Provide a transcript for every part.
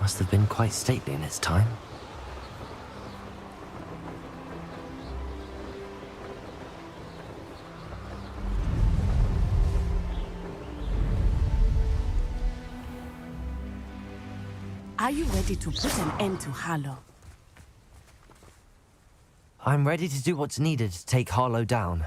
Must have been quite stately in its time. Are you ready to put an end to Harlow? I'm ready to do what's needed to take Harlow down.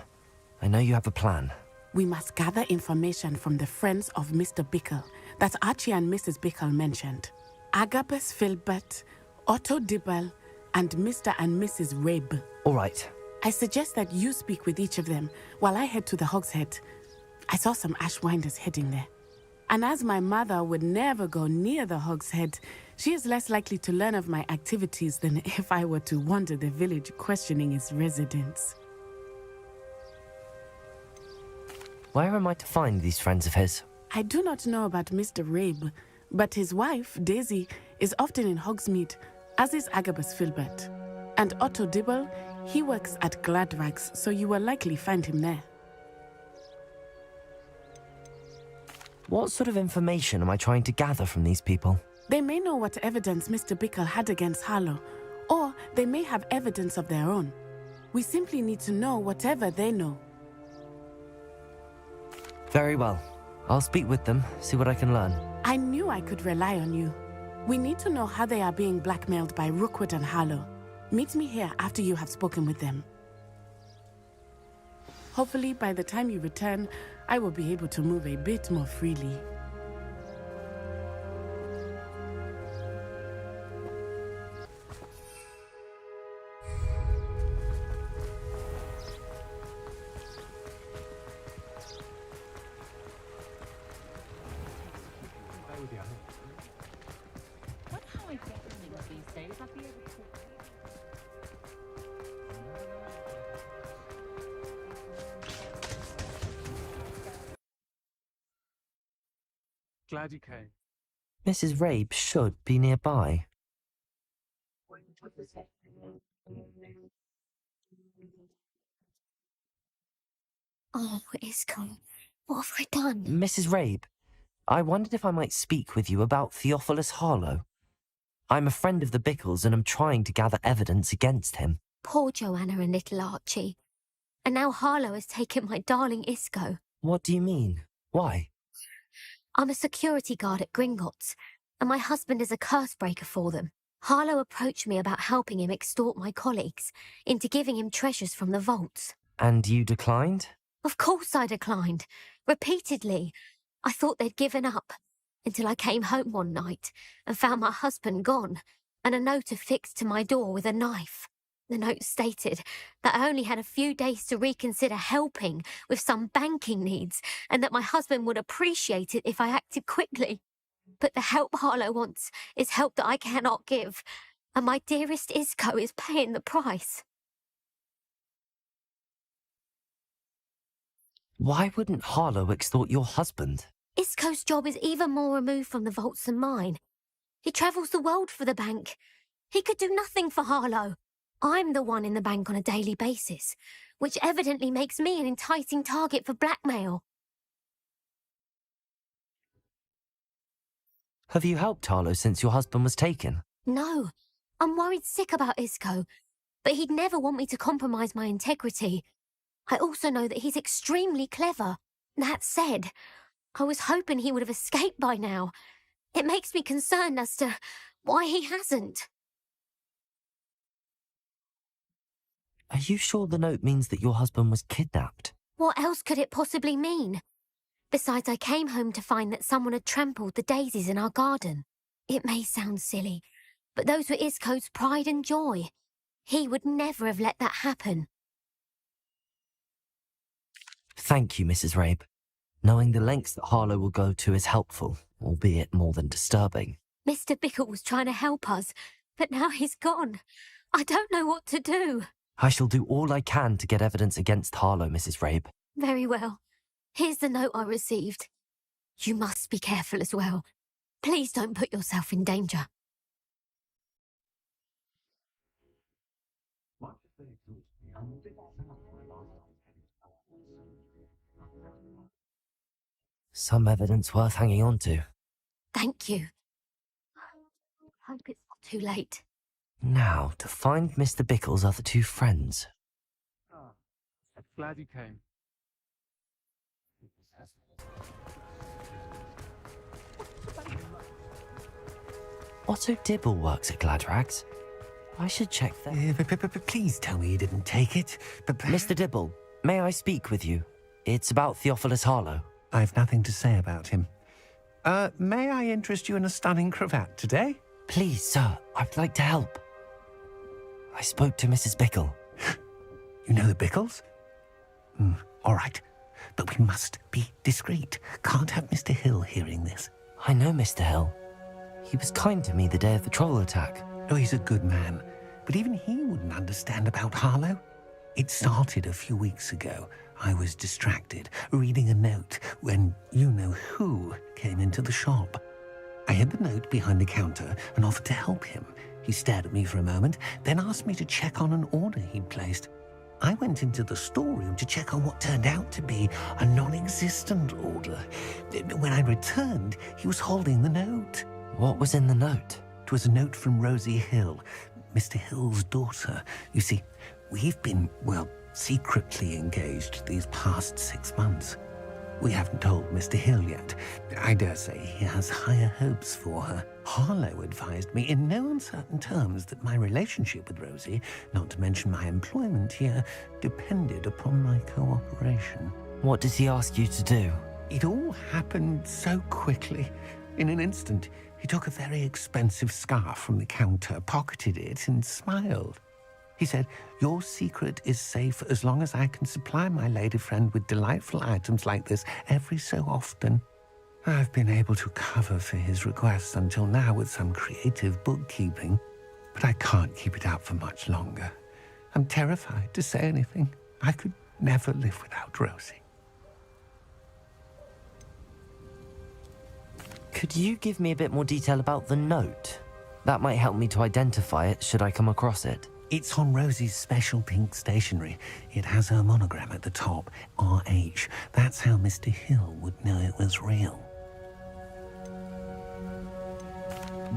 I know you have a plan. We must gather information from the friends of Mr. Bickle that Archie and Mrs. Bickle mentioned. Agabus Filbert, Otto Dibble, and Mr. and Mrs. Rabe. All right. I suggest that you speak with each of them while I head to the Hogshead. I saw some Ashwinders heading there. And as my mother would never go near the Hogshead, she is less likely to learn of my activities than if I were to wander the village questioning its residents. Where am I to find these friends of his? I do not know about Mr. Rabe, but his wife, Daisy, is often in Hogsmeade, as is Agabus Filbert. And Otto Dibble, he works at Gladrags, so you will likely find him there. What sort of information am I trying to gather from these people? They may know what evidence Mr. Bickle had against Harlow, or they may have evidence of their own. We simply need to know whatever they know. Very well. I'll speak with them, see what I can learn. I knew I could rely on you. We need to know how they are being blackmailed by Rookwood and Harlow. Meet me here after you have spoken with them. Hopefully, by the time you return, I will be able to move a bit more freely. Wonder how I get things these days. I'd be able to. Glad you came. Mrs. Rabe should be nearby. Oh, Isco, what have I done? Mrs. Rabe, I wondered if I might speak with you about Theophilus Harlow. I'm a friend of the Bickles and am trying to gather evidence against him. Poor Joanna and little Archie. And now Harlow has taken my darling Isco. What do you mean? Why? I'm a security guard at Gringotts, and my husband is a curse breaker for them. Harlow approached me about helping him extort my colleagues into giving him treasures from the vaults. And you declined? Of course I declined. Repeatedly. I thought they'd given up, until I came home one night and found my husband gone, and a note affixed to my door with a knife. The note stated that I only had a few days to reconsider helping with some banking needs, and that my husband would appreciate it if I acted quickly. But the help Harlow wants is help that I cannot give, and my dearest Isco is paying the price. Why wouldn't Harlow extort your husband? Isco's job is even more removed from the vaults than mine. He travels the world for the bank. He could do nothing for Harlow. I'm the one in the bank on a daily basis, which evidently makes me an enticing target for blackmail. Have you helped Harlow since your husband was taken? No, I'm worried sick about Isco, but he'd never want me to compromise my integrity. I also know that he's extremely clever. That said, I was hoping he would have escaped by now. It makes me concerned as to why he hasn't. Are you sure the note means that your husband was kidnapped? What else could it possibly mean? Besides, I came home to find that someone had trampled the daisies in our garden. It may sound silly, but those were Isco's pride and joy. He would never have let that happen. Thank you, Mrs. Rabe. Knowing the lengths that Harlow will go to is helpful, albeit more than disturbing. Mr. Bickle was trying to help us, but now he's gone. I don't know what to do. I shall do all I can to get evidence against Harlow, Mrs. Rabe. Very well. Here's the note I received. You must be careful as well. Please don't put yourself in danger. Some evidence worth hanging on to. Thank you. hope it's not too late. Now, to find Mr. Bickle's other two friends. I'm glad you came. Otto Dibble works at Gladrags. I should check that. Please tell me you didn't take it. Mr. Dibble, may I speak with you? It's about Theophilus Harlow. I've nothing to say about him. May I interest you in a stunning cravat today? Please, sir, I'd like to help. I spoke to Mrs. Bickle. You know the Bickles? All right. But we must be discreet. Can't have Mr. Hill hearing this. I know Mr. Hill. He was kind to me the day of the troll attack. Oh, he's a good man. But even he wouldn't understand about Harlow. It started a few weeks ago. I was distracted, reading a note, when you-know-who came into the shop. I hid the note behind the counter and offered to help him. He stared at me for a moment, then asked me to check on an order he'd placed. I went into the storeroom to check on what turned out to be a non-existent order. When I returned, he was holding the note. What was in the note? It was a note from Rosie Hill, Mr. Hill's daughter. You see, we've been, secretly engaged these past 6 months. We haven't told Mr. Hill yet. I dare say he has higher hopes for her. Harlow advised me in no uncertain terms that my relationship with Rosie, not to mention my employment here, depended upon my cooperation. What did he ask you to do? It all happened so quickly. In an instant, he took a very expensive scarf from the counter, pocketed it, and smiled. He said, "Your secret is safe as long as I can supply my lady friend with delightful items like this every so often." I've been able to cover for his requests until now with some creative bookkeeping, but I can't keep it up for much longer. I'm terrified to say anything. I could never live without Rosie. Could you give me a bit more detail about the note? That might help me to identify it should I come across it. It's on Rosie's special pink stationery. It has her monogram at the top, RH. That's how Mr. Hill would know it was real.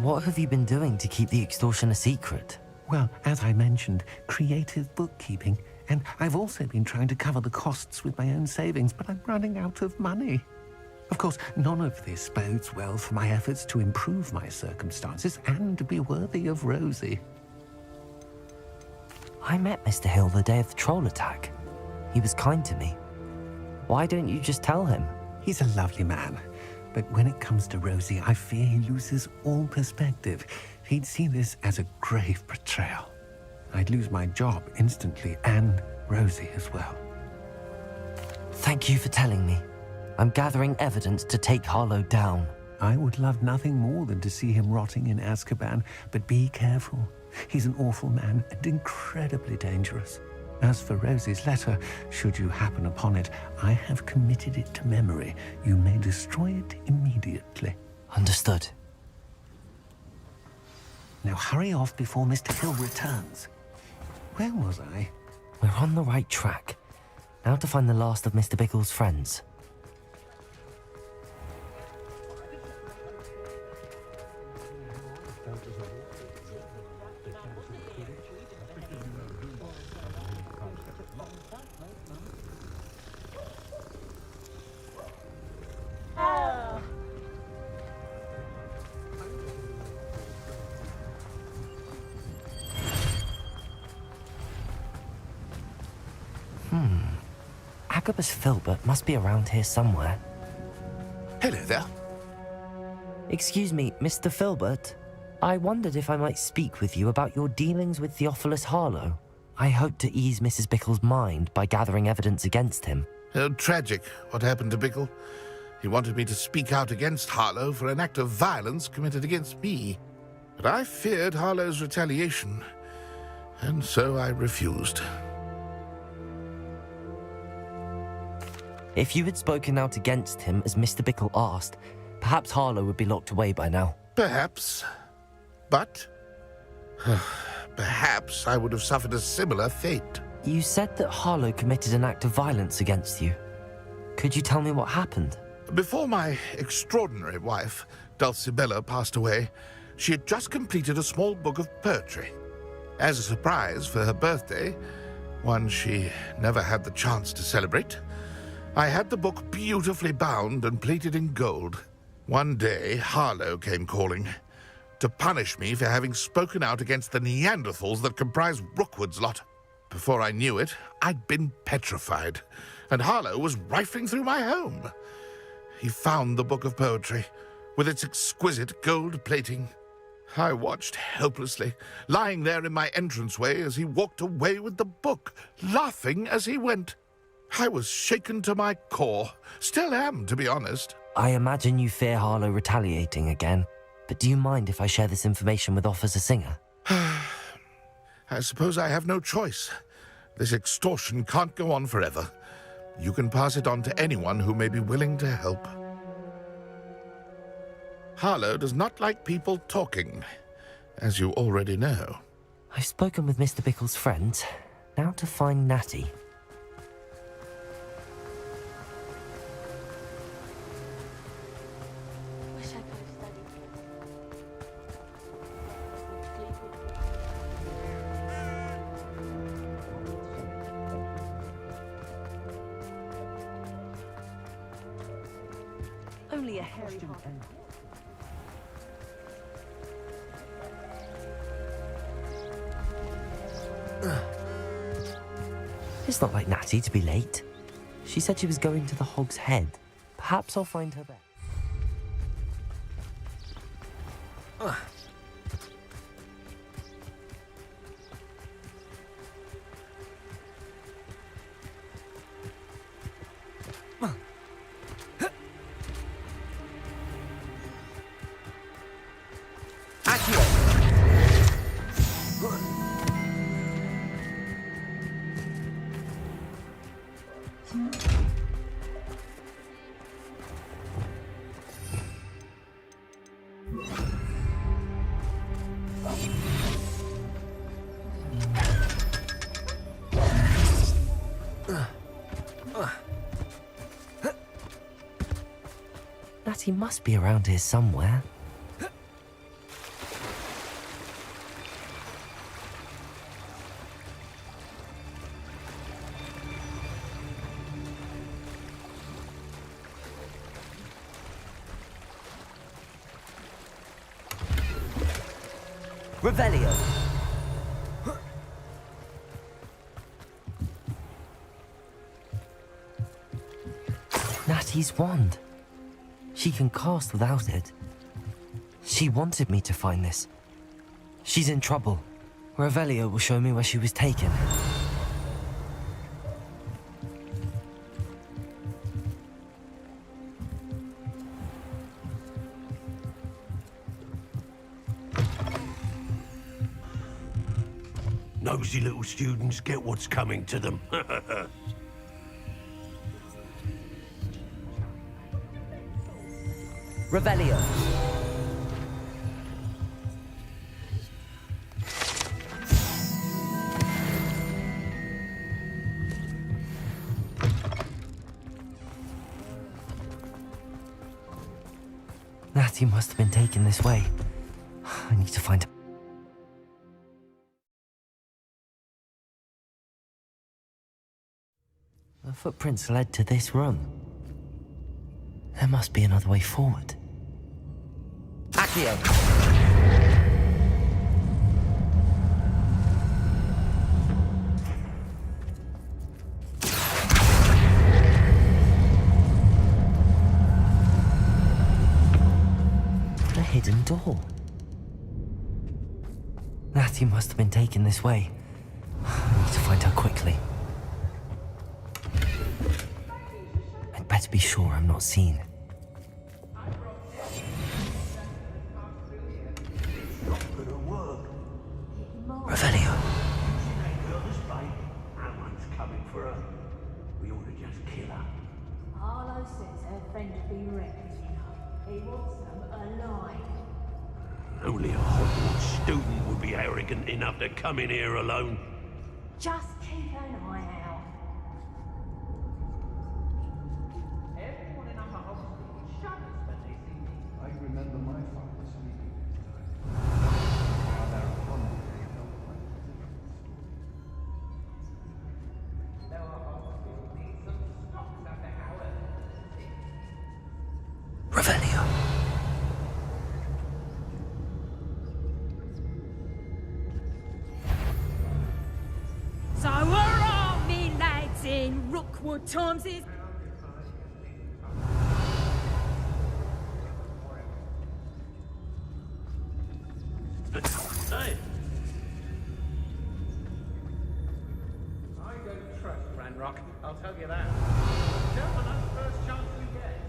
What have you been doing to keep the extortion a secret? Well, as I mentioned, creative bookkeeping. And I've also been trying to cover the costs with my own savings, but I'm running out of money. Of course, none of this bodes well for my efforts to improve my circumstances and to be worthy of Rosie. I met Mr. Hill the day of the troll attack. He was kind to me. Why don't you just tell him? He's a lovely man. But when it comes to Rosie, I fear he loses all perspective. He'd see this as a grave betrayal. I'd lose my job instantly, and Rosie as well. Thank you for telling me. I'm gathering evidence to take Harlow down. I would love nothing more than to see him rotting in Azkaban, but be careful. He's an awful man and incredibly dangerous. As for Rosie's letter, should you happen upon it, I have committed it to memory. You may destroy it immediately. Understood. Now hurry off before Mr. Hill returns. Where was I? We're on the right track. Now to find the last of Mr. Bickle's friends. Agabus Filbert must be around here somewhere. Hello there. Excuse me, Mr. Filbert. I wondered if I might speak with you about your dealings with Theophilus Harlow. I hope to ease Mrs. Bickle's mind by gathering evidence against him. Tragic what happened to Bickle. He wanted me to speak out against Harlow for an act of violence committed against me. But I feared Harlow's retaliation, and so I refused. If you had spoken out against him as Mr. Bickle asked, perhaps Harlow would be locked away by now. Perhaps. But perhaps I would have suffered a similar fate. You said that Harlow committed an act of violence against you. Could you tell me what happened? Before my extraordinary wife, Dulcibella, passed away, she had just completed a small book of poetry. As a surprise for her birthday, one she never had the chance to celebrate, I had the book beautifully bound and plated in gold. One day, Harlow came calling to punish me for having spoken out against the Neanderthals that comprise Rookwood's lot. Before I knew it, I'd been petrified, and Harlow was rifling through my home. He found the book of poetry, with its exquisite gold plating. I watched helplessly, lying there in my entranceway as he walked away with the book, laughing as he went. I was shaken to my core. Still am, to be honest. I imagine you fear Harlow retaliating again, but do you mind if I share this information with Officer Singer? I suppose I have no choice. This extortion can't go on forever. You can pass it on to anyone who may be willing to help. Harlow does not like people talking, as you already know. I've spoken with Mr. Bickle's friends. Now to find Natty. Wish I could have studied. Only a hairy It's not like Natty to be late. She said she was going to the Hog's Head. Perhaps I'll find her there. Natty must be around here somewhere. Revelio. Natty's wand. She can cast without it. She wanted me to find this. She's in trouble. Revelio will show me where she was taken. Nosy little students get what's coming to them. Revelio. Natty must have been taken this way. I need to find her. The footprints led to this room. There must be another way forward. Accio! A hidden door. Natty must have been taken this way. I need to find her quickly. I'd better be sure I'm not seen. Revelio. Harlow says her friend will be wrecked, you know. He wants them alive. Only a Hogwarts student would be arrogant enough to come in here alone. Just keep an eye out. Everyone in our house shudders when they see me. I remember my father speaking. Rookwood times is. Hey! I don't trust Ranrock, I'll tell you that. Jump on us first chance we get.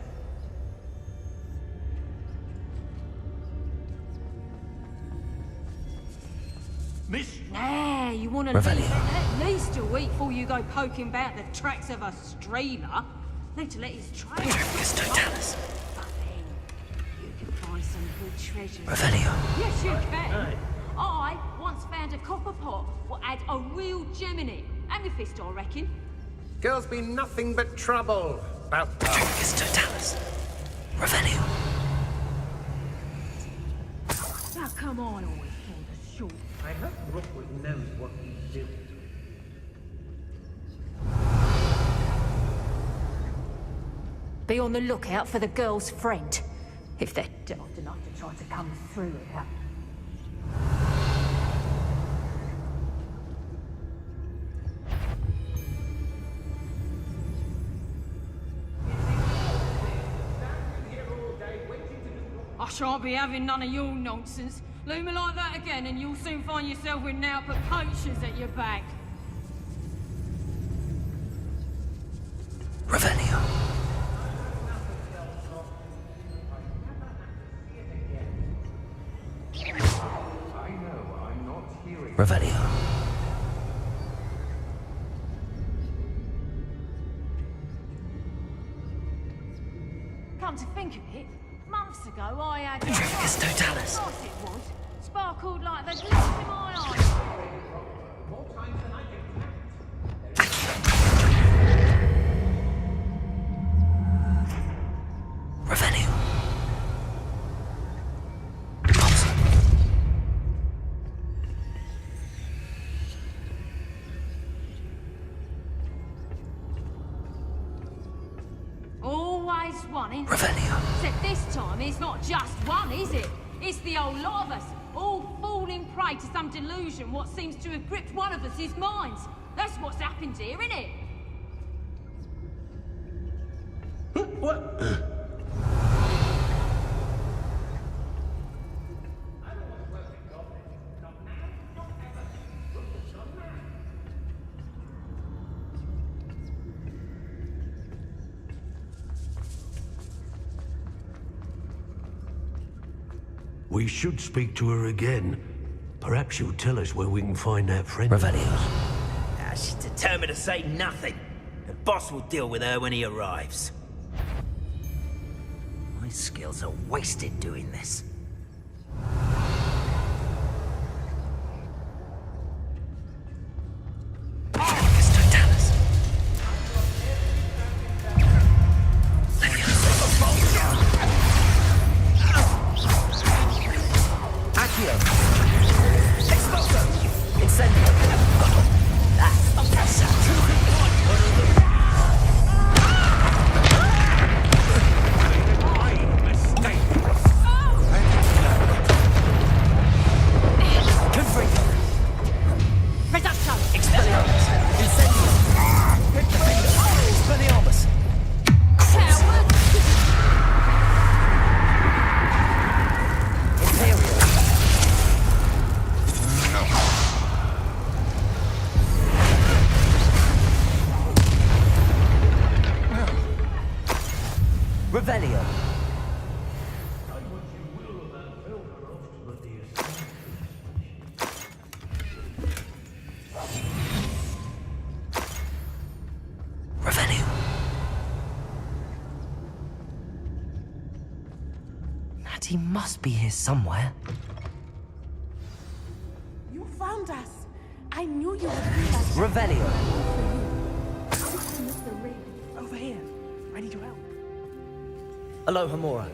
Miss... Nah, you want to Revelio. leave at least a week before you go poking about the tracks of a streamer. Need to let his trail. Totalis. But then you can find some good treasures. Revelio. Yes, you can. Hey. I once found a copper pot what had a real gem in it. Amethyst, I reckon. Girls be nothing but trouble. About Totalis. Revelio. Now come on, always for the short. I hope Rookwood knows what he's doing. Be on the lookout for the girl's friend. If they're daft enough to try to come through here. I shan't be having none of your nonsense. Leave me like that again and you'll soon find yourself with now-put poachers at your back. Revelio. I know I'm not hearing. Revelio. Come to think of it, months ago I had a It's Totalis. Of course it was. Sparkled like the glint in my eye. More times than I can count. Revelio. Always one, isn't it? Revelio. Except this time it's not just one, is it? It's the whole lot of us, all falling prey to some delusion what seems to have gripped one of us' minds. That's what's happened here, isn't it? What? We should speak to her again. Perhaps she'll tell us where we can find that friend. Revelio. She's determined to say nothing. The boss will deal with her when he arrives. My skills are wasted doing this. Revelio. Revelio. Natty must be here somewhere. You found us. I knew you would bring us. Revelio. Mr. Ray. Over here. I need your help. Aloha Mora.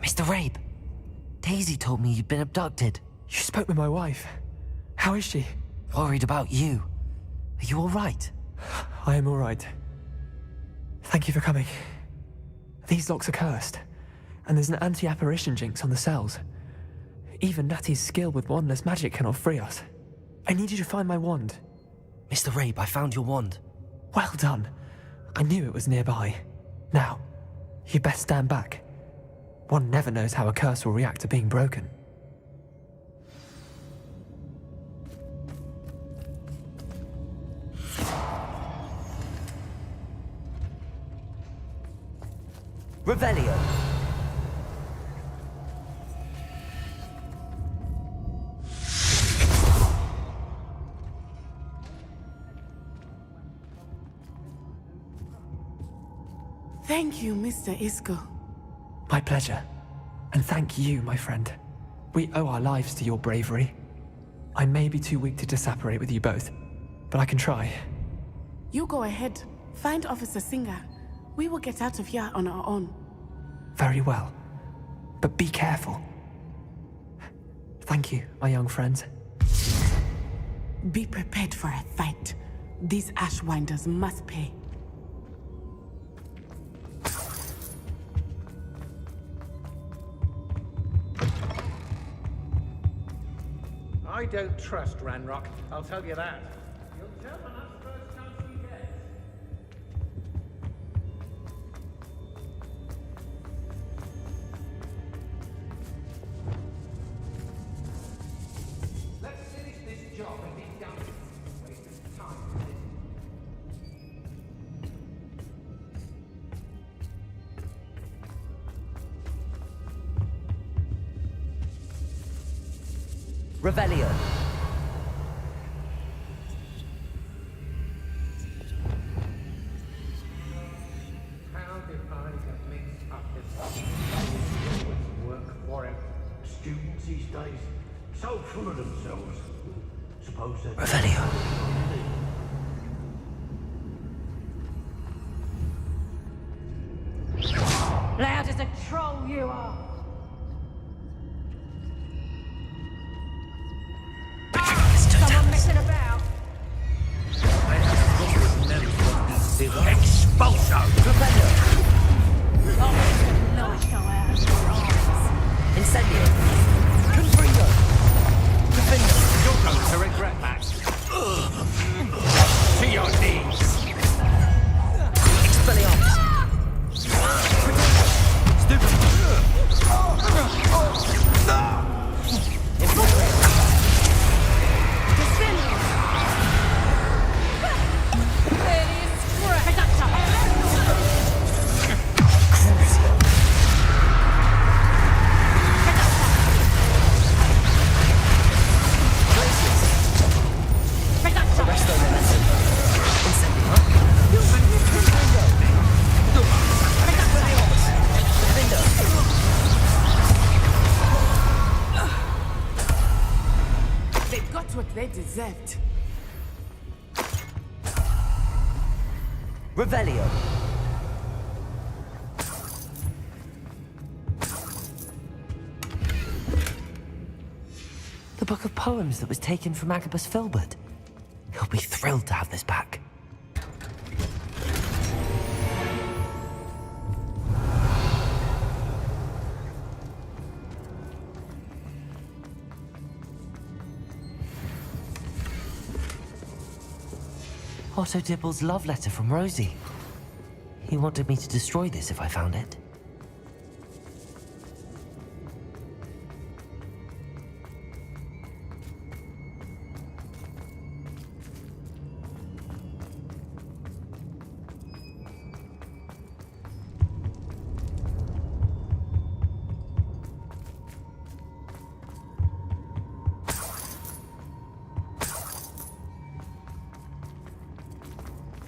Mr. Rabe, Hazy told me you'd been abducted. You spoke with my wife. How is she? Worried about you. Are you alright? I am all right. Thank you for coming. These locks are cursed, and there's an anti-apparition jinx on the cells. Even Natty's skill with wandless magic cannot free us. I need you to find my wand. Mr. Rabe, I found your wand. Well done. I knew it was nearby. Now, you best stand back. One never knows how a curse will react to being broken. Revelio. Thank you, Mr. Isco. My pleasure. And thank you, my friend. We owe our lives to your bravery. I may be too weak to disapparate with you both, but I can try. You go ahead. Find Officer Singer. We will get out of here on our own. Very well. But be careful. Thank you, my young friends. Be prepared for a fight. These Ashwinders must pay. I don't trust Ranrock, I'll tell you that. You'll jump on us first chance you get. Let's finish this job and be done with it. Wasting time with it. Revelio. How did I get mixed up this work for him? Students these days, so full of themselves. Suppose that... Revelio. Loud as a troll you are. Someone messing about. Expulso! Incendio. Confringo. Confringo. You're going to regret that. To your knees. Expelliarmus. They've got what they deserved. Revelio. The book of poems that was taken from Agabus Filbert. He'll be thrilled to have this back. Otto Dibble's love letter from Rosie. He wanted me to destroy this if I found it.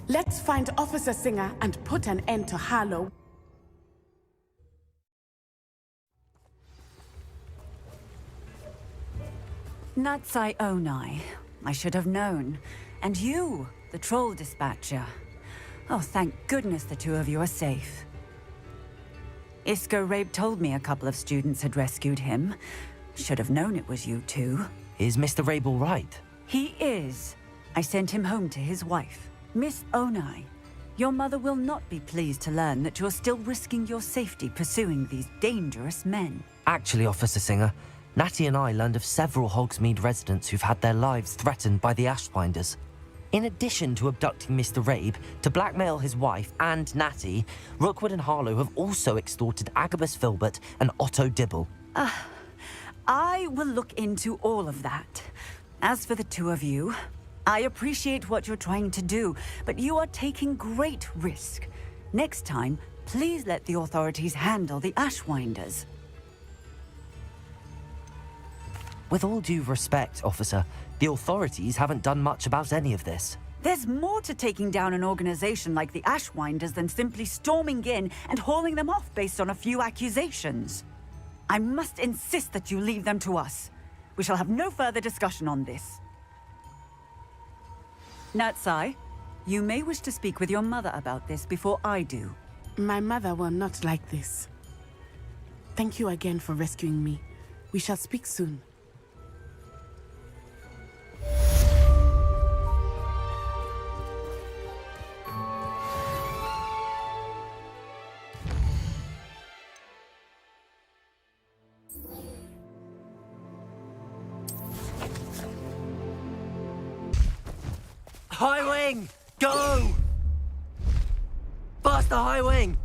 Let's find Officer Singer and put an end to Harlow. Natsai Onai. I should have known. And you, the troll dispatcher. Oh, thank goodness the two of you are safe. Isco Rabe told me a couple of students had rescued him. Should have known it was you two. Is Mr. Rabe all right? He is. I sent him home to his wife, Miss Onai. Your mother will not be pleased to learn that you're still risking your safety pursuing these dangerous men. Actually, Officer Singer, Natty and I learned of several Hogsmeade residents who've had their lives threatened by the Ashwinders. In addition to abducting Mr. Rabe to blackmail his wife and Natty, Rookwood and Harlow have also extorted Agabus Filbert and Otto Dibble. I will look into all of that. As for the two of you, I appreciate what you're trying to do, but you are taking great risk. Next time, please let the authorities handle the Ashwinders. With all due respect, officer, the authorities haven't done much about any of this. There's more to taking down an organization like the Ashwinders than simply storming in and hauling them off based on a few accusations. I must insist that you leave them to us. We shall have no further discussion on this. Natsai, you may wish to speak with your mother about this before I do. My mother will not like this. Thank you again for rescuing me. We shall speak soon. High Wing! Go! Faster, High Wing!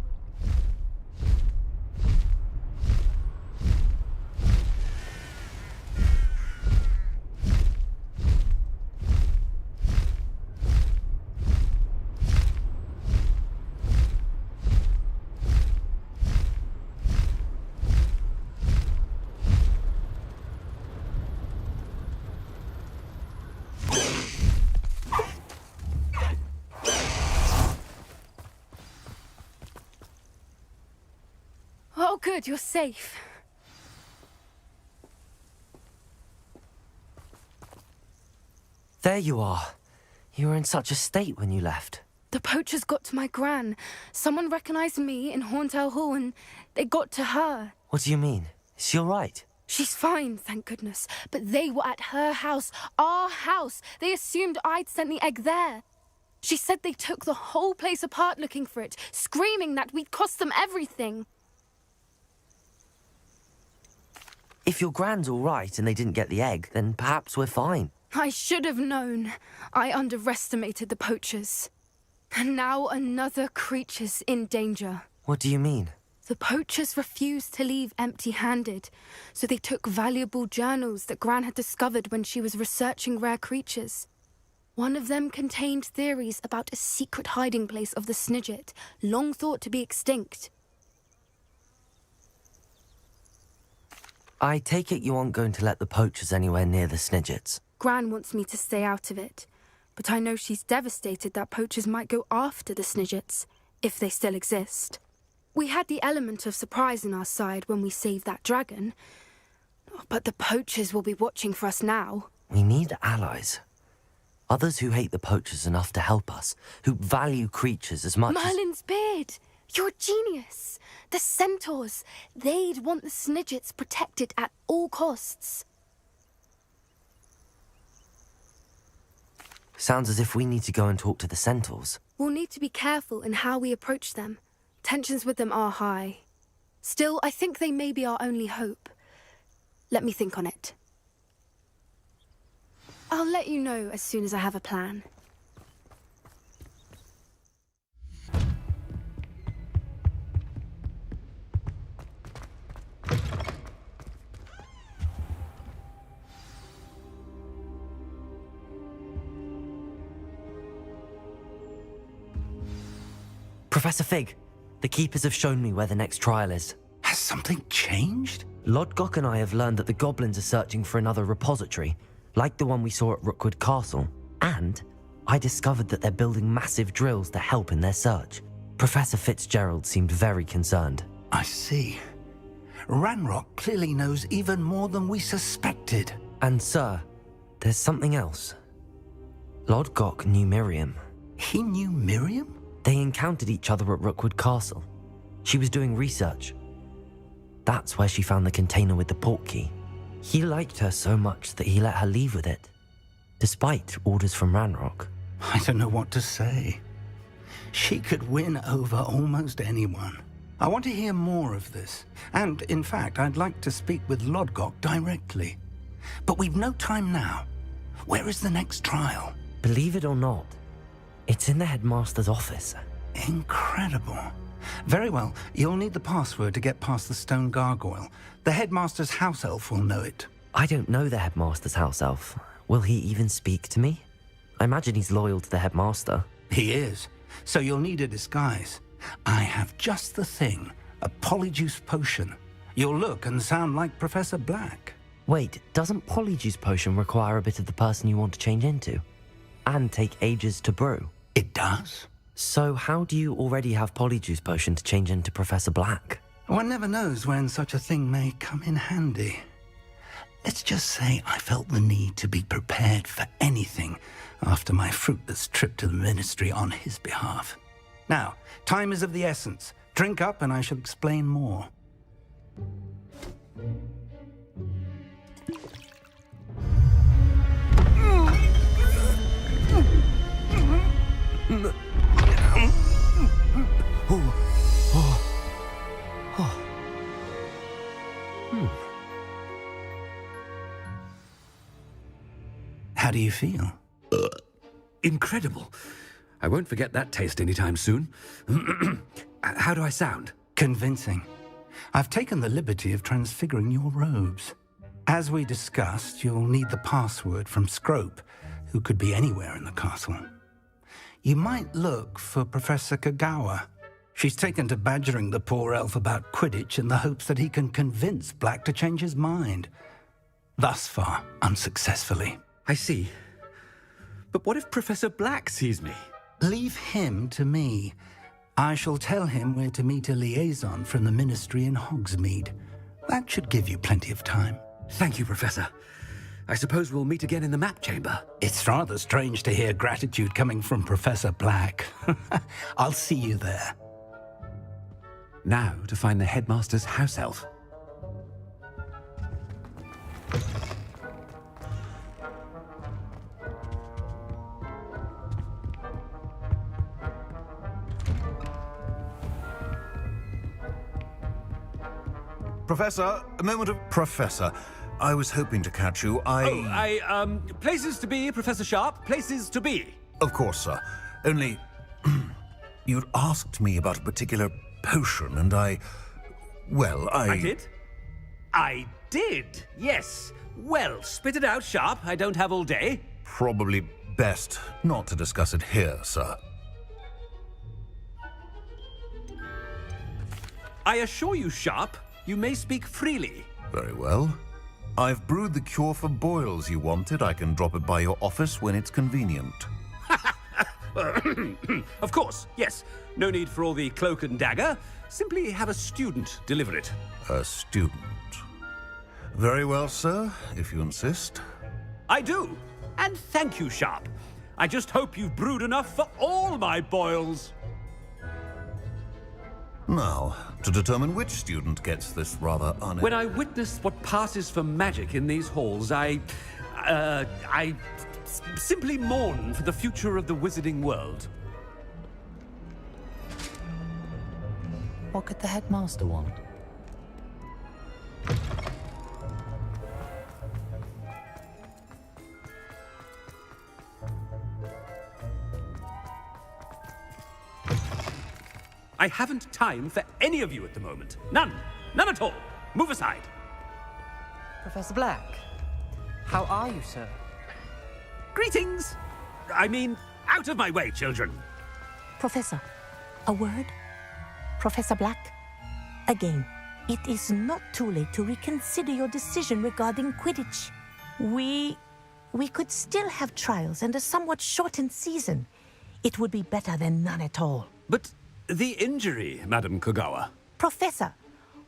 Oh, good, you're safe. There you are. You were in such a state when you left. The poachers got to my gran. Someone recognized me in Horntail Hall and they got to her. What do you mean? Is she all right? She's fine, thank goodness. But they were at her house, our house. They assumed I'd sent the egg there. She said they took the whole place apart looking for it, screaming that we'd cost them everything. If your gran's all right and they didn't get the egg, then perhaps we're fine. I should have known. I underestimated the poachers. And now another creature's in danger. What do you mean? The poachers refused to leave empty-handed, so they took valuable journals that Gran had discovered when she was researching rare creatures. One of them contained theories about a secret hiding place of the Snidget, long thought to be extinct. I take it you aren't going to let the poachers anywhere near the Snidgets. Gran wants me to stay out of it, but I know she's devastated that poachers might go after the Snidgets, if they still exist. We had the element of surprise on our side when we saved that dragon, but the poachers will be watching for us now. We need allies. Others who hate the poachers enough to help us, who value creatures as much Merlin's beard! You're a genius! The centaurs! They'd want the Snidgets protected at all costs. Sounds as if we need to go and talk to the centaurs. We'll need to be careful in how we approach them. Tensions with them are high. Still, I think they may be our only hope. Let me think on it. I'll let you know as soon as I have a plan. Professor Fig, the Keepers have shown me where the next trial is. Has something changed? Lodgok and I have learned that the goblins are searching for another repository, like the one we saw at Rookwood Castle. And I discovered that they're building massive drills to help in their search. Professor Fitzgerald seemed very concerned. I see. Ranrock clearly knows even more than we suspected. And sir, there's something else. Lodgok knew Miriam. He knew Miriam? They encountered each other at Rookwood Castle. She was doing research, That's where she found the container with the portkey. He liked her so much that he let her leave with it, despite orders from Ranrock. I don't know what to say. She could win over almost anyone. I want to hear more of this. And, in fact, I'd like to speak with Lodgok directly. But we've no time now. Where is the next trial? Believe it or not, it's in the headmaster's office. Incredible. Very well. You'll need the password to get past the stone gargoyle. The headmaster's house elf will know it. I don't know the headmaster's house elf. Will he even speak to me? I imagine he's loyal to the headmaster. He is. So you'll need a disguise. I have just the thing. A polyjuice potion. You'll look and sound like Professor Black. Wait, doesn't Polyjuice Potion require a bit of the person you want to change into? And take ages to brew? It does. So how do you already have Polyjuice Potion to change into Professor Black? One never knows when such a thing may come in handy. Let's just say I felt the need to be prepared for anything after my fruitless trip to the Ministry on his behalf. Now, time is of the essence. Drink up and I shall explain more. How do you feel? Incredible. I won't forget that taste anytime soon. How do I sound? Convincing. I've taken the liberty of transfiguring your robes. As we discussed, you'll need the password from Scrope, who could be anywhere in the castle. You might look for Professor Kagawa. She's taken to badgering the poor elf about Quidditch in the hopes that he can convince Black to change his mind. Thus far, unsuccessfully. I see. But what if Professor Black sees me? Leave him to me. I shall tell him where to meet a liaison from the Ministry in Hogsmeade. That should give you plenty of time. Thank you, Professor. I suppose we'll meet again in the map chamber. It's rather strange to hear gratitude coming from Professor Black. I'll see you there. Now to find the headmaster's house elf. Professor, a moment of... Professor, I was hoping to catch you. Places to be, Professor Sharp. Places to be. Of course, sir. Only... you'd asked me about a particular potion, and I did? I did, yes. Well, spit it out, Sharp. I don't have all day. Probably best not to discuss it here, sir. I assure you, Sharp, you may speak freely. Very well. I've brewed the cure for boils you wanted. I can drop it by your office when it's convenient. Of course, yes. No need for all the cloak and dagger. Simply have a student deliver it. A student. Very well, sir, if you insist. I do. And thank you, Sharp. I just hope you've brewed enough for all my boils. Now, to determine which student gets this rather When I witness what passes for magic in these halls, I simply mourn for the future of the wizarding world. What could the headmaster want? I haven't time for any of you at the moment. None. None at all. Move aside. Professor Black, how are you, sir? Greetings. I mean, out of my way, children. Professor, a word? Professor Black? Again, it is not too late to reconsider your decision regarding Quidditch. We could still have trials and a somewhat shortened season. It would be better than none at all. But the injury, Madam Kagawa. Professor,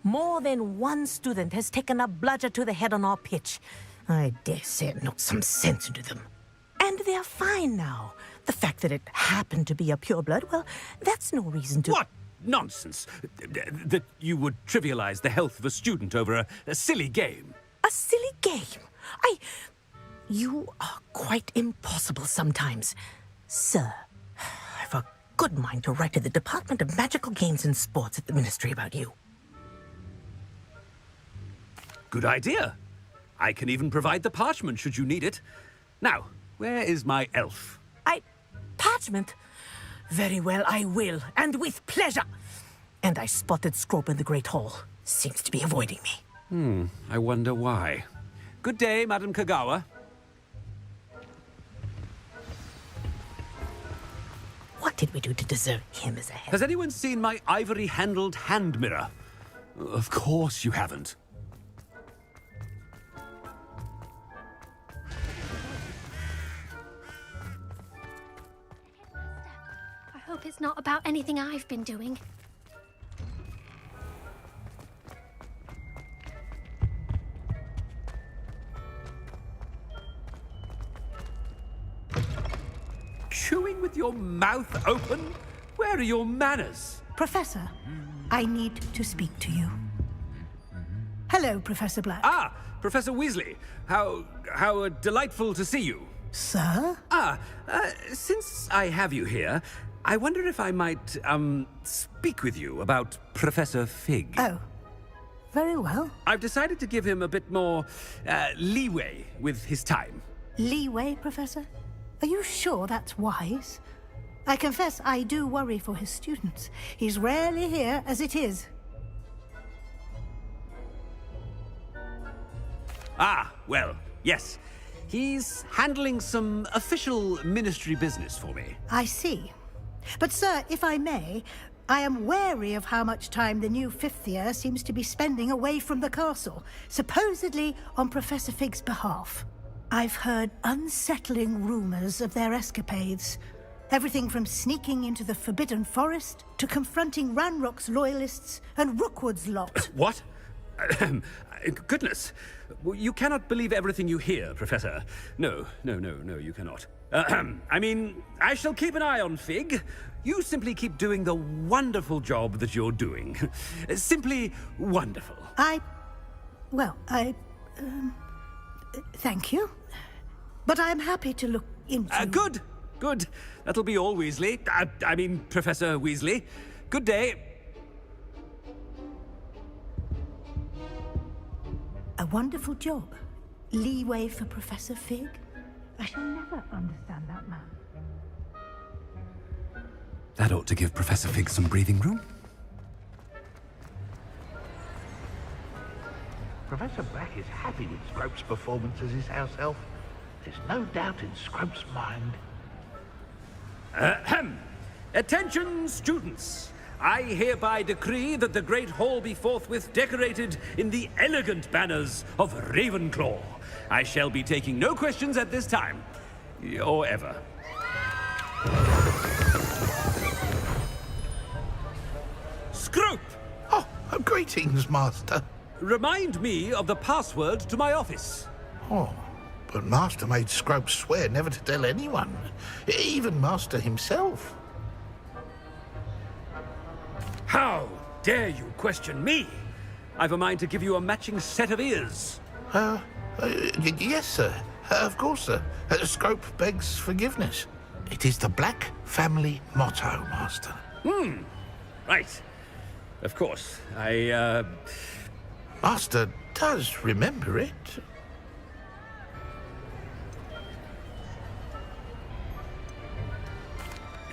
more than one student has taken a bludger to the head on our pitch. I dare say it knocked some sense into them. And they're fine now. The fact that it happened to be a pureblood, well, that's no reason to... What? nonsense. That you would trivialize the health of a student over a silly game. A silly game? You are quite impossible sometimes. Sir, I've a good mind to write to the Department of Magical Games and Sports at the Ministry about you. Good idea. I can even provide the parchment should you need it. Now, where is my elf? Parchment? Very well, I will, and with pleasure. And I spotted Scrope in the Great Hall. Seems to be avoiding me. I wonder why. Good day, Madam Kagawa. What did we do to deserve him as a head? Has anyone seen my ivory-handled hand mirror? Of course you haven't. I hope it's not about anything I've been doing. Chewing with your mouth open? Where are your manners? Professor, I need to speak to you. Hello, Professor Black. Ah, Professor Weasley. How delightful to see you. Sir? Since I have you here, I wonder if I might, speak with you about Professor Fig. Oh, very well. I've decided to give him a bit more, leeway with his time. Leeway, Professor? Are you sure that's wise? I confess I do worry for his students. He's rarely here as it is. Ah, well, yes. He's handling some official ministry business for me. I see. But, sir, if I may, I am wary of how much time the new fifth year seems to be spending away from the castle, supposedly on Professor Fig's behalf. I've heard unsettling rumors of their escapades. Everything from sneaking into the Forbidden Forest to confronting Ranrock's loyalists and Rookwood's lot. What? Goodness. You cannot believe everything you hear, Professor. No, you cannot. I mean, I shall keep an eye on Fig. You simply keep doing the wonderful job that you're doing. Simply wonderful. Thank you. But I'm happy to look into... Good. That'll be all, Weasley. I mean, Professor Weasley. Good day. A wonderful job. Leeway for Professor Fig. I shall never understand that man. That ought to give Professor Fig some breathing room. Professor Black is happy with Scrope's performance as his house elf. There's no doubt in Scrope's mind. Attention, students! I hereby decree that the Great Hall be forthwith decorated in the elegant banners of Ravenclaw. I shall be taking no questions at this time. Or ever. Scrope! Oh, greetings, Master. Remind me of the password to my office. Oh, but Master made Scrope swear never to tell anyone, even Master himself. How dare you question me? I've a mind to give you a matching set of ears. Yes, sir. Of course, sir. Scrope begs forgiveness. It is the Black family motto, Master. Right. Of course. Master does remember it.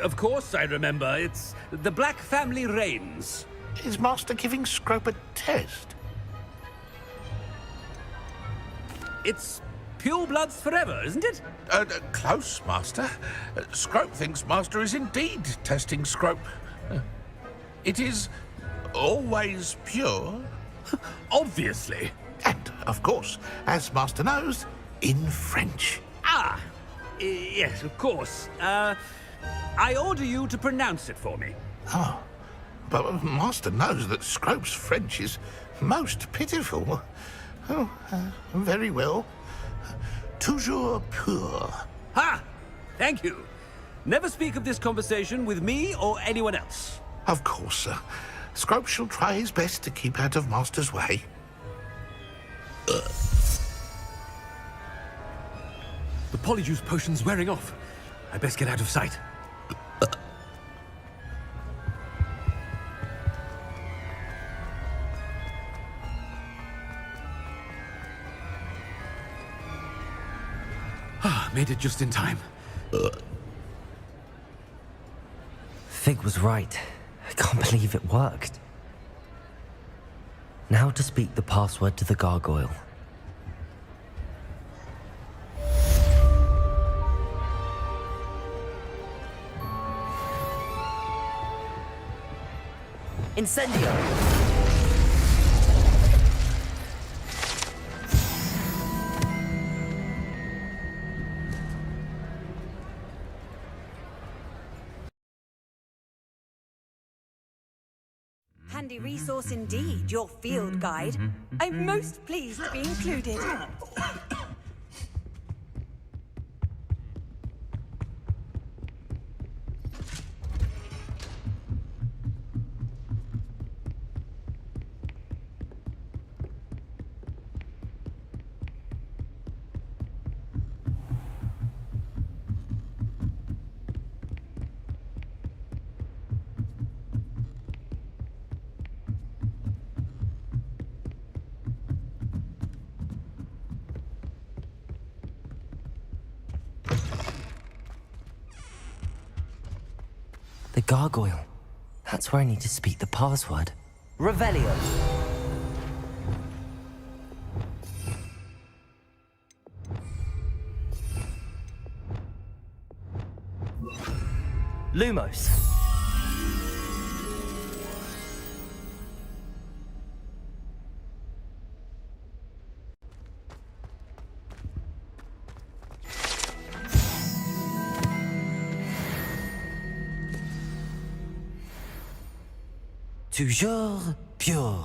Of course I remember. It's the Black family reigns. Is Master giving Scrope a test? It's purebloods forever, isn't it? Close, Master. Scrope thinks Master is indeed testing Scrope. It is always pure. Obviously. And, of course, as Master knows, in French. Yes, of course. I order you to pronounce it for me. Oh, but Master knows that Scrope's French is most pitiful. Oh, very well. Toujours pur. Ha! Thank you. Never speak of this conversation with me or anyone else. Of course, sir. Scrope shall try his best to keep out of Master's way. The polyjuice potion's wearing off. I best get out of sight. Made it just in time. Fig was right. I can't believe it worked. Now to speak the password to the gargoyle. Incendio! Handy resource indeed, your field guide. I'm most pleased to be included. The gargoyle. That's where I need to speak the password. Revelio. Lumos. Toujours pure.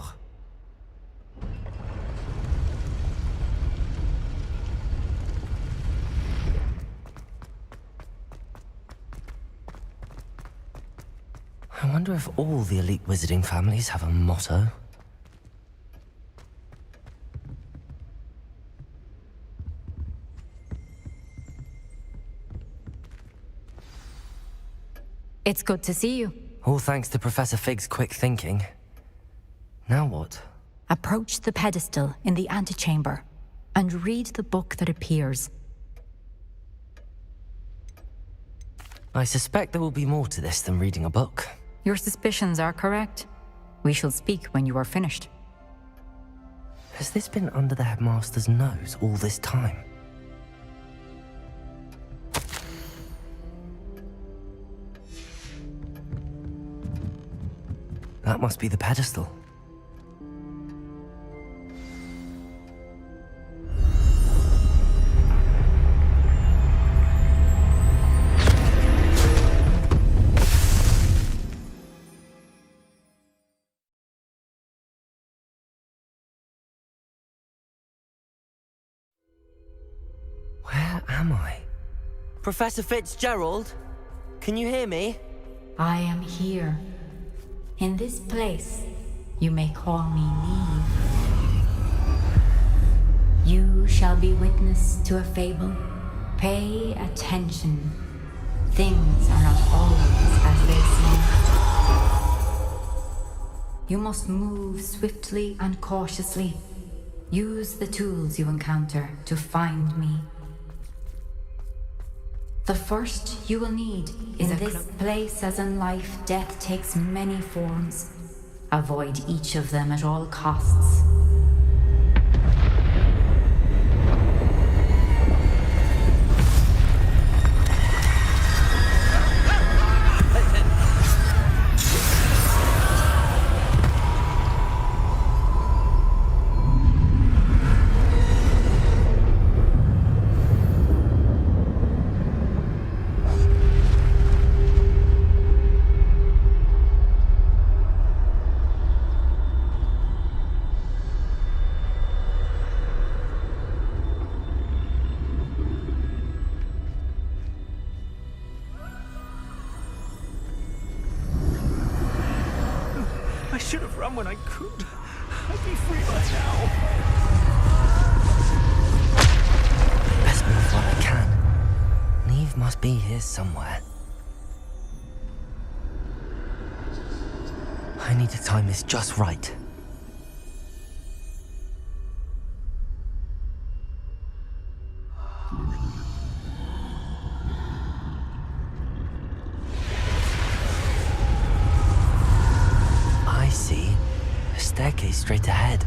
I wonder if all the elite wizarding families have a motto. It's good to see you. All thanks to Professor Fig's quick thinking. Now what? Approach the pedestal in the antechamber and read the book that appears. I suspect there will be more to this than reading a book. Your suspicions are correct. We shall speak when you are finished. Has this been under the headmaster's nose all this time? That must be the pedestal. Where am I? Professor Fitzgerald? Can you hear me? I am here. In this place, you may call me Neve. You shall be witness to a fable. Pay attention. Things are not always as they seem. You must move swiftly and cautiously. Use the tools you encounter to find me. The first you will need is in this place, as in life, death takes many forms. Avoid each of them at all costs. ran when I could. I'd be free by now. Best move while I can. Neve must be here somewhere. I need to time this just right. I see. A staircase straight ahead.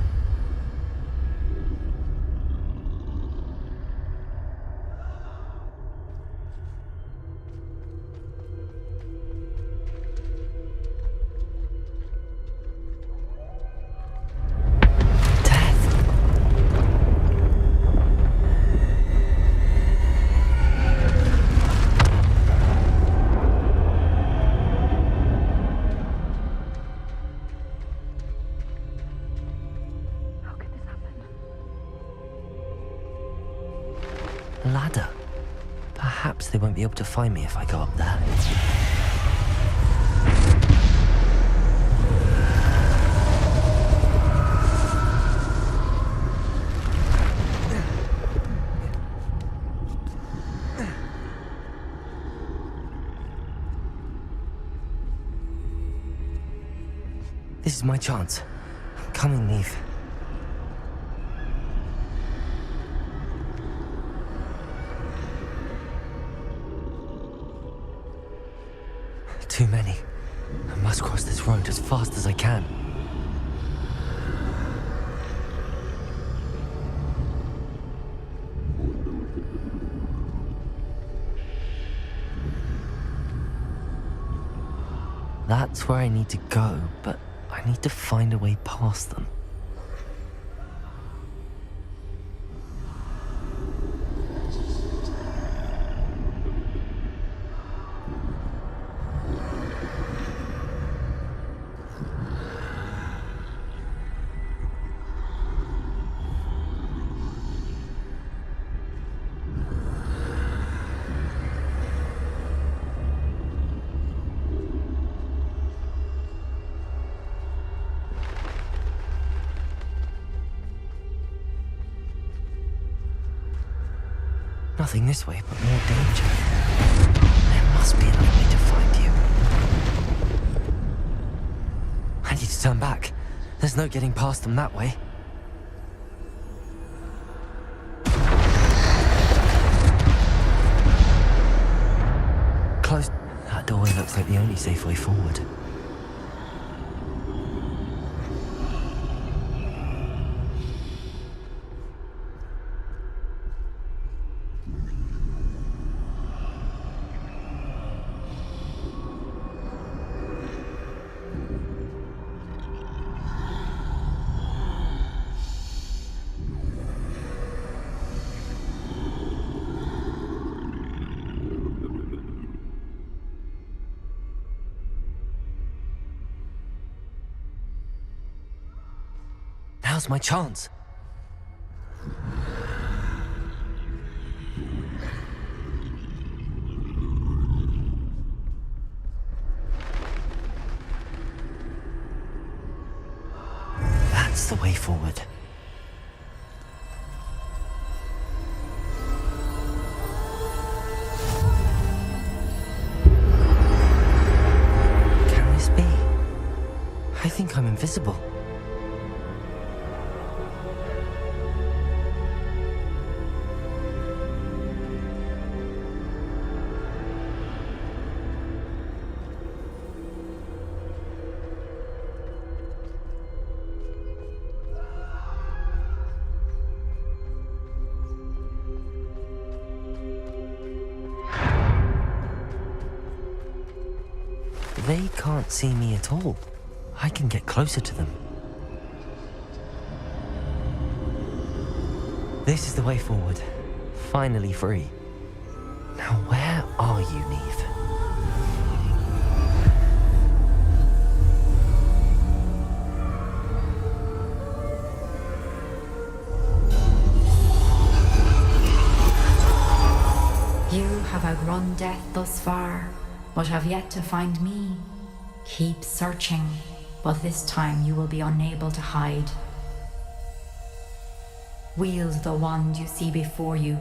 Ladder. Perhaps they won't be able to find me if I go up there. This is my chance. I'm coming, Neve. Too many. I must cross this road as fast as I can. That's where I need to go, but I need to find a way past them. Nothing this way, but more danger. There must be another way to find you. I need to turn back. There's no getting past them that way. Close. That doorway looks like the only safe way forward. Now's my chance. That's the way forward. Can this be? I think I'm invisible. They can't see me at all. I can get closer to them. This is the way forward. Finally free. Now where are you, Neve? You have outrun death thus far, but have yet to find me. Keep searching, but this time you will be unable to hide. Wield the wand you see before you.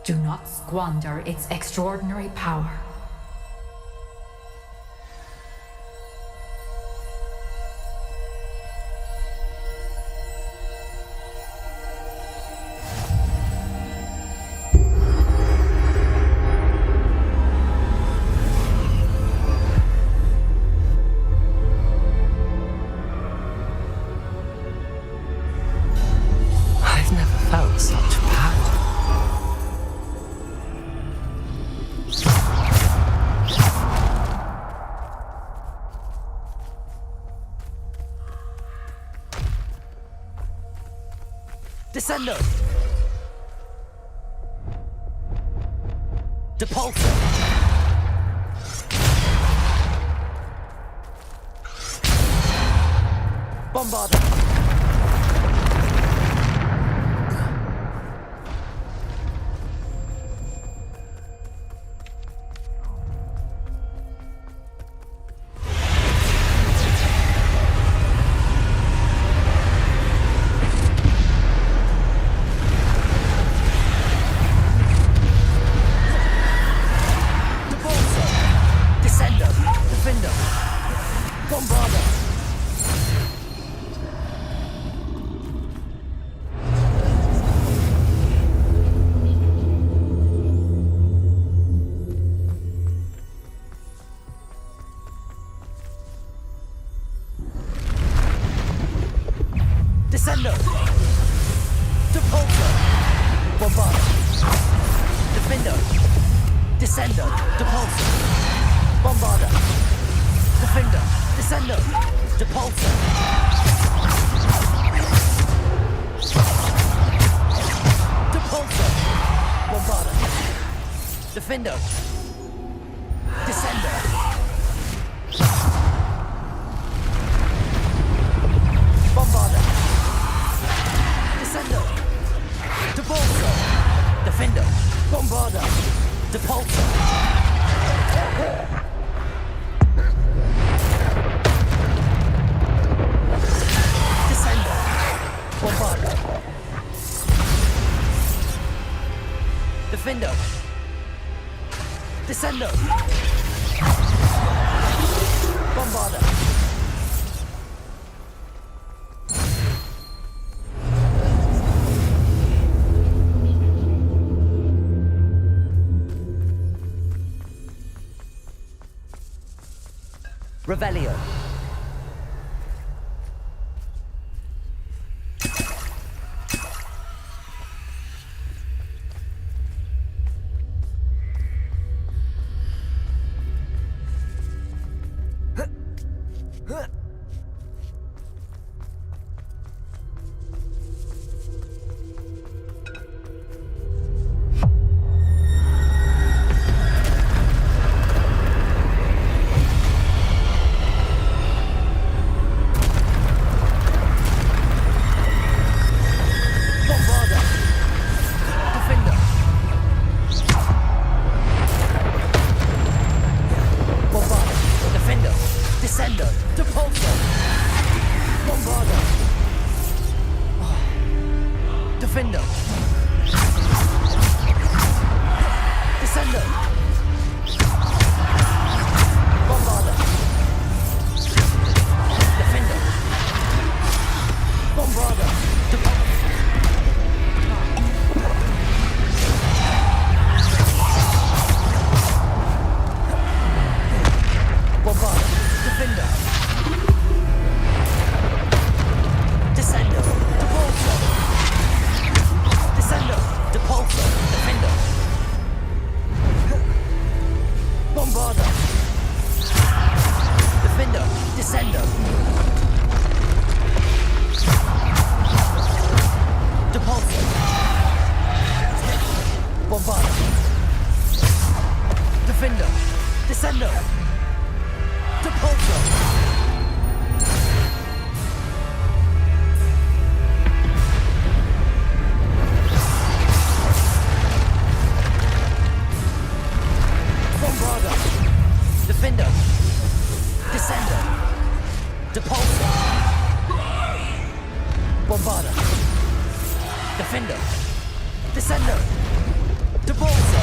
Do not squander its extraordinary power. I've never felt such power. Descendo! Depulso! Bombarder! Descendo! Defendo! Bombarder! Descendo! Depulso! Bombarder! Defendo! Descendo! Depulso! Bombarder! Defender! Descendo! Depulso! Depulso! Bombarder! Defender! Descendo! Bombarder! Descendo! Depulso! Defender! Bombarder! Depulso! Descendo! Bombarder! Defendo! Descendo! Bombarder! Revelio. Depulso! Defender! Descender! Debolso!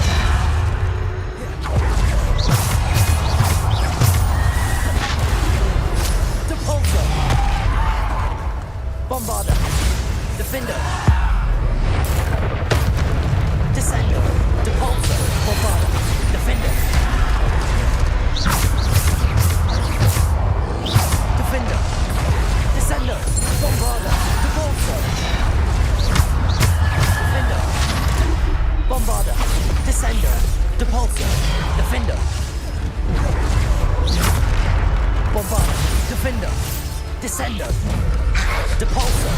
Depulso! Bombarda! Defender! Descender! Depulso! Bombarda! Defender! Defender! Descender! Bombarda! Depulso! Defender! Bombarda! Descender! Depulso! Defender! Bombarda! Defender! Descender! Depulso!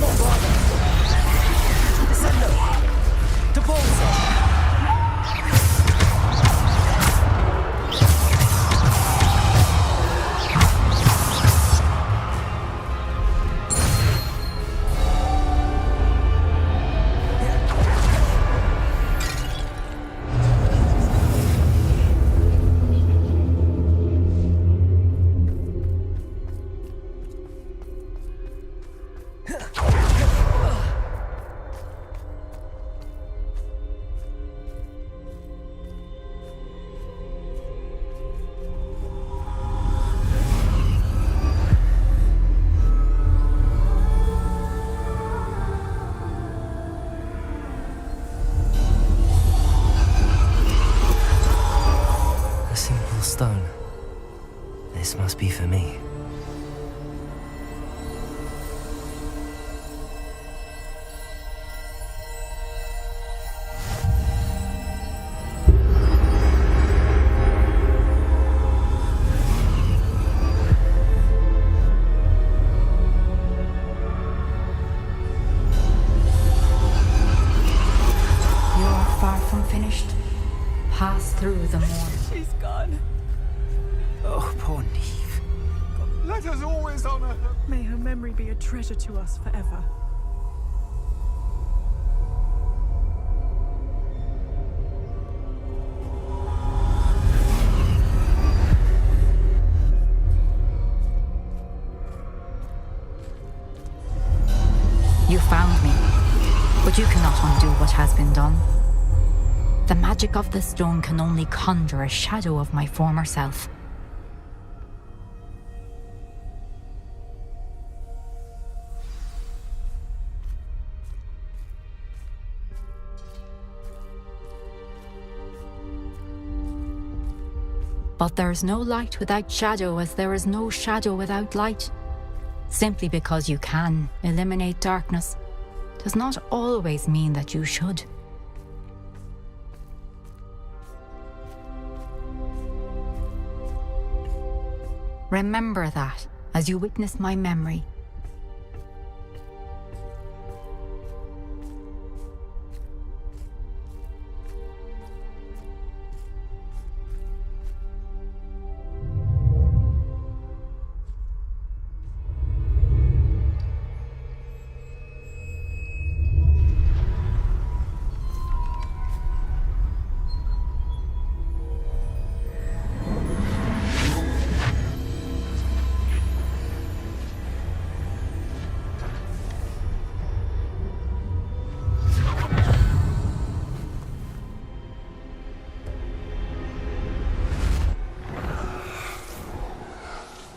Bombarda! Descender! Depulso! Stone. This must be for me. You are far from finished. Pass through the morn. She's gone. Oh, poor Neve. Let us always honor her. May her memory be a treasure to us forever. You found me, but you cannot undo what has been done. The magic of the stone can only conjure a shadow of my former self. But there is no light without shadow, as there is no shadow without light. Simply because you can eliminate darkness does not always mean that you should. Remember that as you witness my memory.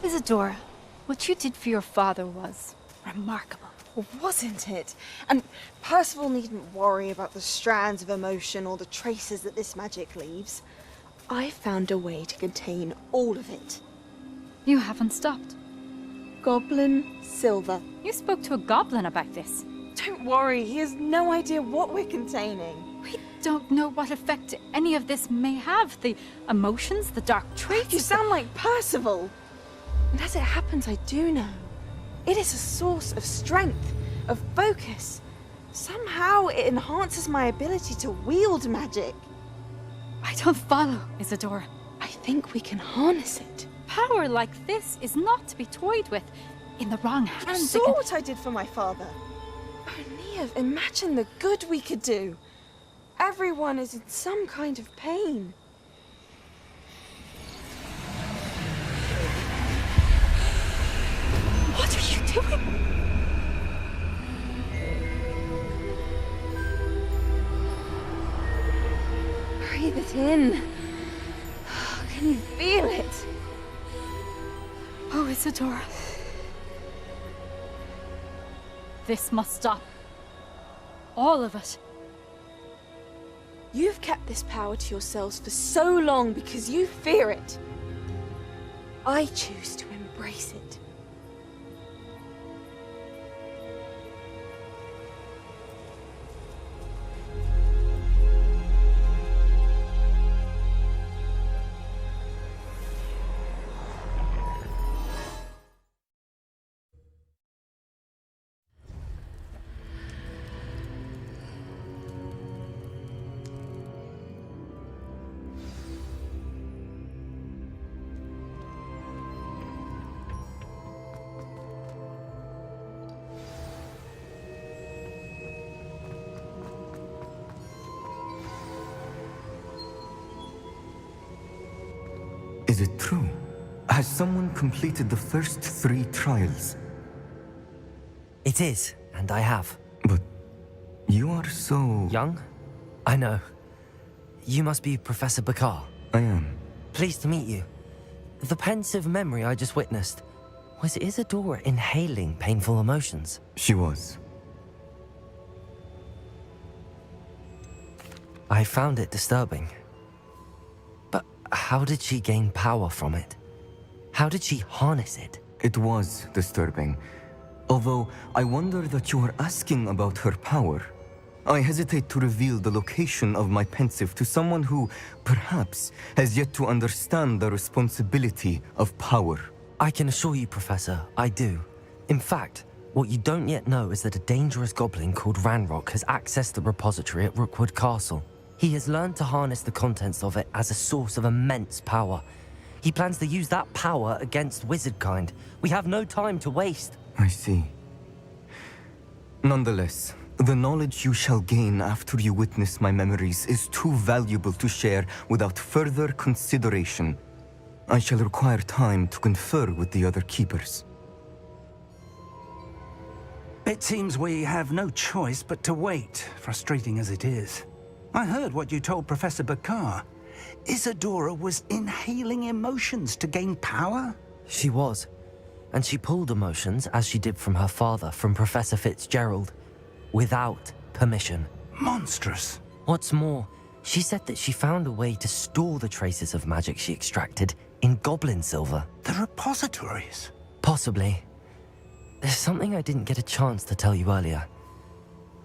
Isadora, what you did for your father was remarkable. Wasn't it? And Percival needn't worry about the strands of emotion or the traces that this magic leaves. I found a way to contain all of it. You haven't stopped. Goblin Silver. You spoke to a goblin about this. Don't worry, he has no idea what we're containing. We don't know what effect any of this may have. The emotions, the dark traits. You sound like Percival. And as it happens, I do know. It is a source of strength, of focus. Somehow it enhances my ability to wield magic. I don't follow, Isadora. I think we can harness it. Power like this is not to be toyed with. In the wrong hands, You saw what I did for my father. Oh, Neve, imagine the good we could do. Everyone is in some kind of pain. it in. Can you feel it? Oh, Isadora. This must stop. All of it. You've kept this power to yourselves for so long because you fear it. I choose to embrace it. Is it true? Has someone completed the first 3 trials? It is, and I have. But you are so... Young? I know. You must be Professor Bakar. I am. Pleased to meet you. The pensive memory I just witnessed, was Isadora inhaling painful emotions? She was. I found it disturbing. But how did she gain power from it? How did she harness it? It was disturbing. Although I wonder that you are asking about her power. I hesitate to reveal the location of my pensive to someone who, perhaps, has yet to understand the responsibility of power. I can assure you, Professor, I do. In fact, what you don't yet know is that a dangerous goblin called Ranrock has accessed the repository at Rookwood Castle. He has learned to harness the contents of it as a source of immense power. He plans to use that power against wizardkind. We have no time to waste. I see. Nonetheless, the knowledge you shall gain after you witness my memories is too valuable to share without further consideration. I shall require time to confer with the other keepers. It seems we have no choice but to wait, frustrating as it is. I heard what you told Professor Bakar. Isadora was inhaling emotions to gain power? She was. And she pulled emotions, as she did from her father, from Professor Fitzgerald, without permission. Monstrous. What's more, she said that she found a way to store the traces of magic she extracted in goblin silver. The repositories? Possibly. There's something I didn't get a chance to tell you earlier.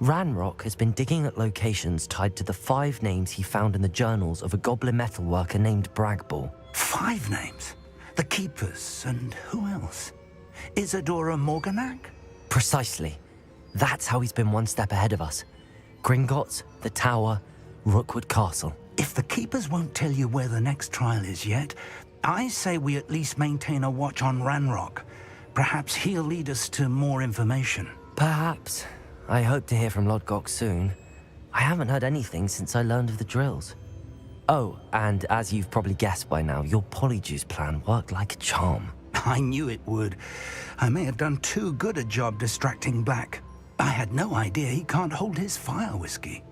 Ranrock has been digging at locations tied to the 5 names he found in the journals of a goblin metalworker named Bragball. 5 names? The Keepers, and who else? Isadora Morganac? Precisely. That's how he's been one step ahead of us. Gringotts, the Tower, Rookwood Castle. If the Keepers won't tell you where the next trial is yet, I say we at least maintain a watch on Ranrock. Perhaps he'll lead us to more information. Perhaps. I hope to hear from Lodgok soon. I haven't heard anything since I learned of the drills. Oh, and as you've probably guessed by now, your Polyjuice plan worked like a charm. I knew it would. I may have done too good a job distracting Black. I had no idea he can't hold his fire whiskey.